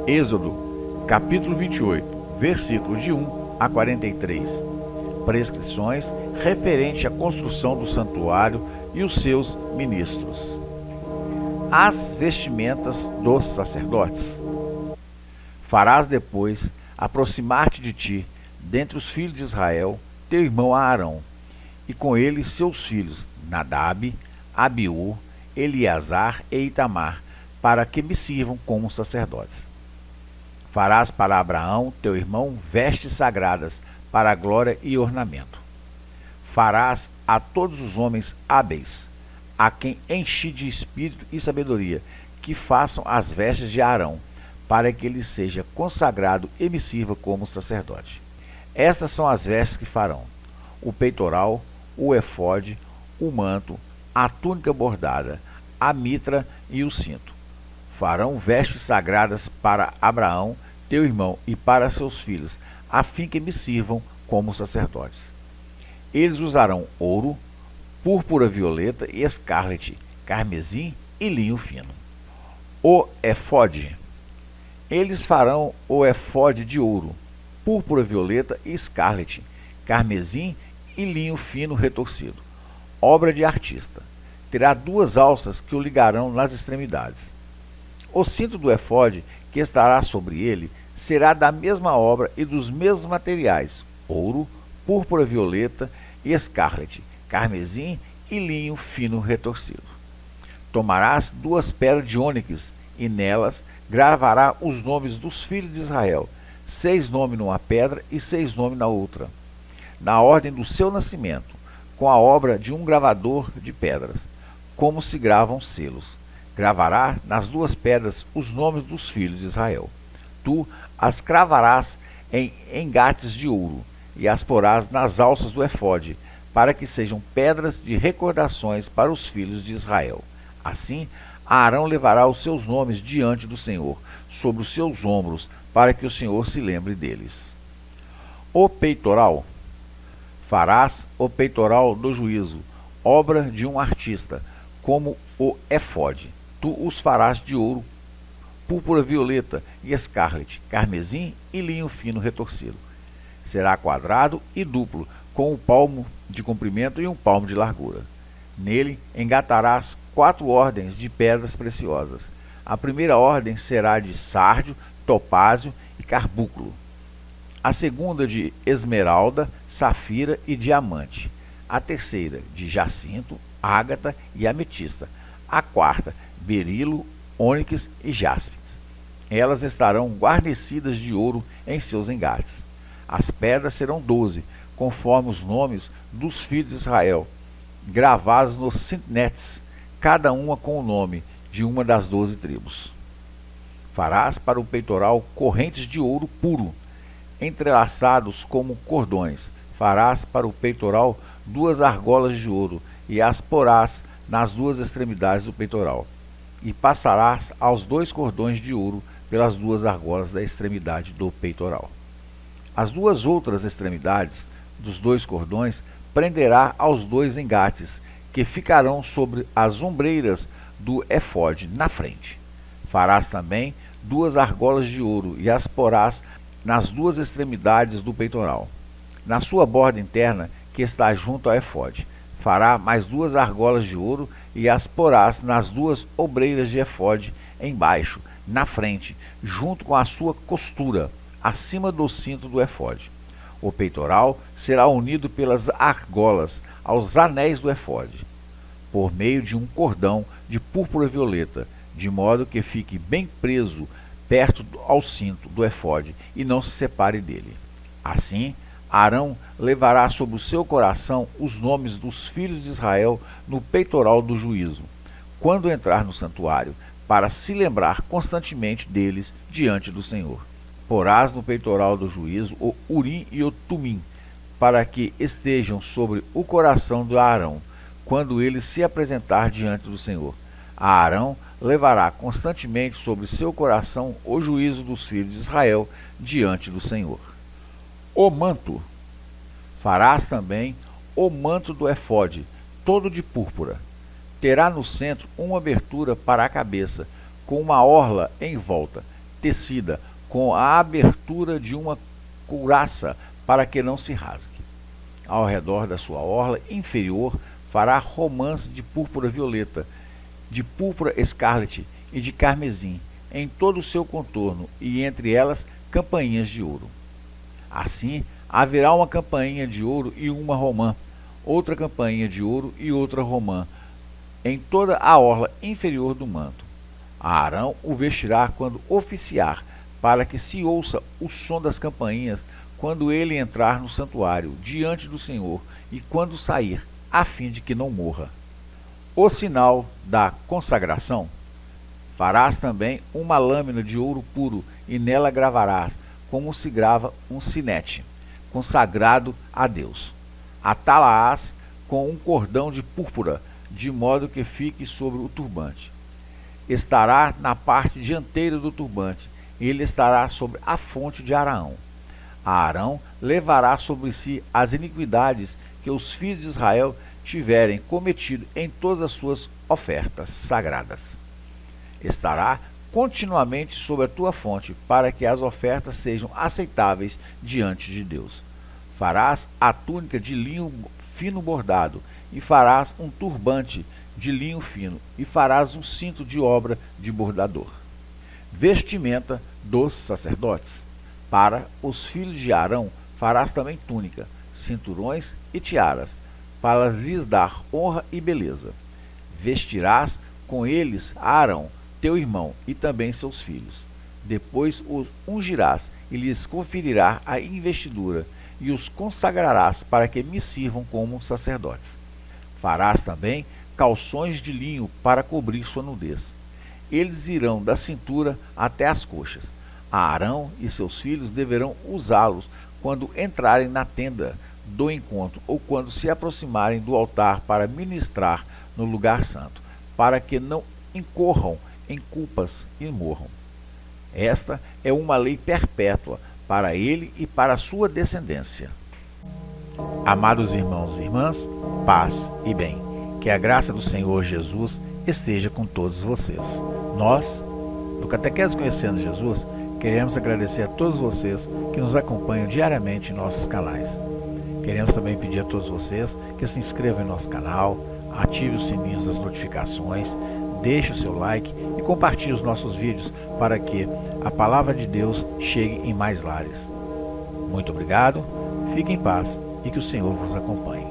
Êxodo, capítulo 28, versículos de 1 a 43. Prescrições referente à construção do santuário e os seus ministros. As vestimentas dos sacerdotes. Farás depois aproximar-te de ti, dentre os filhos de Israel, teu irmão Arão, e com ele seus filhos Nadab, Abiú, Eleazar e Itamar, para que me sirvam como sacerdotes. Farás para Abraão, teu irmão, vestes sagradas, para a glória e ornamento. Farás a todos os homens hábeis, a quem enchi de espírito e sabedoria, que façam as vestes de Arão, para que ele seja consagrado e me sirva como sacerdote. Estas são as vestes que farão: o peitoral, o efode, o manto, a túnica bordada, a mitra e o cinto. Farão vestes sagradas para Abraão, teu irmão, e para seus filhos, a fim que me sirvam como sacerdotes. Eles usarão ouro, púrpura violeta e escarlate, carmesim e linho fino. O efode. Eles farão o efode de ouro, púrpura violeta e escarlate, carmesim e linho fino retorcido, obra de artista. Terá 2 alças que o ligarão nas extremidades. O cinto do efode, que estará sobre ele, será da mesma obra e dos mesmos materiais: ouro, púrpura violeta e escarlate, carmesim e linho fino retorcido. Tomarás 2 pedras de ônix e nelas gravará os nomes dos filhos de Israel, 6 nomes numa pedra e 6 nomes na outra, na ordem do seu nascimento, com a obra de um gravador de pedras, como se gravam selos. Gravará nas 2 pedras os nomes dos filhos de Israel. Tu as cravarás em engates de ouro e as porás nas alças do efode, para que sejam pedras de recordações para os filhos de Israel. Assim, Arão levará os seus nomes diante do Senhor, sobre os seus ombros, para que o Senhor se lembre deles. O peitoral. Farás o peitoral do juízo, obra de um artista, como o efode. Tu os farás de ouro, púrpura violeta e escarlate, carmesim e linho fino retorcido. Será quadrado e duplo, com 1 palmo de comprimento e 1 palmo de largura. Nele engatarás 4 ordens de pedras preciosas. A primeira ordem será de sárdio, topázio e carbúnculo. A segunda de esmeralda, safira e diamante. A terceira de jacinto, ágata e ametista. A quarta, berilo, ônix e jaspe. Elas estarão guarnecidas de ouro em seus engates. As pedras serão 12, conforme os nomes dos filhos de Israel, gravados nos sintetes, cada uma com o nome de uma das 12 tribos. Farás para o peitoral correntes de ouro puro, entrelaçados como cordões. Farás para o peitoral 2 argolas de ouro, e as porás nas 2 extremidades do peitoral. E passarás aos 2 cordões de ouro pelas 2 argolas da extremidade do peitoral. As 2 outras extremidades dos 2 cordões prenderá aos 2 engates, que ficarão sobre as ombreiras do efode na frente. Farás também 2 argolas de ouro e as porás nas 2 extremidades do peitoral. Na sua borda interna, que está junto ao efode, fará mais 2 argolas de ouro e as porás nas 2 ombreiras de efode embaixo, na frente, junto com a sua costura, acima do cinto do efode. O peitoral será unido pelas argolas aos anéis do efode, por meio de um cordão de púrpura violeta, de modo que fique bem preso perto ao cinto do efode e não se separe dele. Assim, Arão levará sobre o seu coração os nomes dos filhos de Israel no peitoral do juízo, quando entrar no santuário, para se lembrar constantemente deles diante do Senhor. Porás no peitoral do juízo o Urim e o Tumim, para que estejam sobre o coração de Arão, quando ele se apresentar diante do Senhor. Arão levará constantemente sobre seu coração o juízo dos filhos de Israel diante do Senhor. O manto. Farás também o manto do efode, todo de púrpura. Terá no centro uma abertura para a cabeça, com uma orla em volta. tecida com a abertura de uma couraça para que não se rasgue. Ao redor da sua orla inferior fará romãs de púrpura violeta, de púrpura escarlate e de carmesim, em todo o seu contorno, e entre elas campainhas de ouro. Assim, haverá uma campainha de ouro e uma romã, outra campainha de ouro e outra romã, em toda a orla inferior do manto. Arão o vestirá quando oficiar, para que se ouça o som das campainhas quando ele entrar no santuário diante do Senhor e quando sair, a fim de que não morra. O sinal da consagração: farás também uma lâmina de ouro puro e nela gravarás, como se grava um sinete, consagrado a Deus. Atá-la-ás com um cordão de púrpura, de modo que fique sobre o turbante. Estará na parte dianteira do turbante, e ele estará sobre a fonte de Arão. Arão levará sobre si as iniquidades que os filhos de Israel tiverem cometido em todas as suas ofertas sagradas. Estará continuamente sobre a tua fonte, para que as ofertas sejam aceitáveis diante de Deus. Farás a túnica de linho fino bordado, e farás um turbante de linho fino, e farás um cinto de obra de bordador. Vestimenta dos sacerdotes: para os filhos de Arão farás também túnica, cinturões e tiaras, para lhes dar honra e beleza. Vestirás com eles a Arão, teu irmão, e também seus filhos. Depois os ungirás e lhes conferirás a investidura, e os consagrarás para que me sirvam como sacerdotes. Farás também calções de linho para cobrir sua nudez. Eles irão da cintura até as coxas. Arão e seus filhos deverão usá-los quando entrarem na tenda do encontro ou quando se aproximarem do altar para ministrar no lugar santo, para que não incorram em culpas e morram. Esta é uma lei perpétua para ele e para a sua descendência. Amados irmãos e irmãs, paz e bem. Que a graça do Senhor Jesus esteja com todos vocês. Nós, do Catequese Conhecendo Jesus, queremos agradecer a todos vocês que nos acompanham diariamente em nossos canais. Queremos também pedir a todos vocês que se inscrevam em nosso canal, ative os sininhos das notificações, deixe o seu like e compartilhe os nossos vídeos para que a palavra de Deus chegue em mais lares. Muito obrigado, fique em paz e que o Senhor vos acompanhe.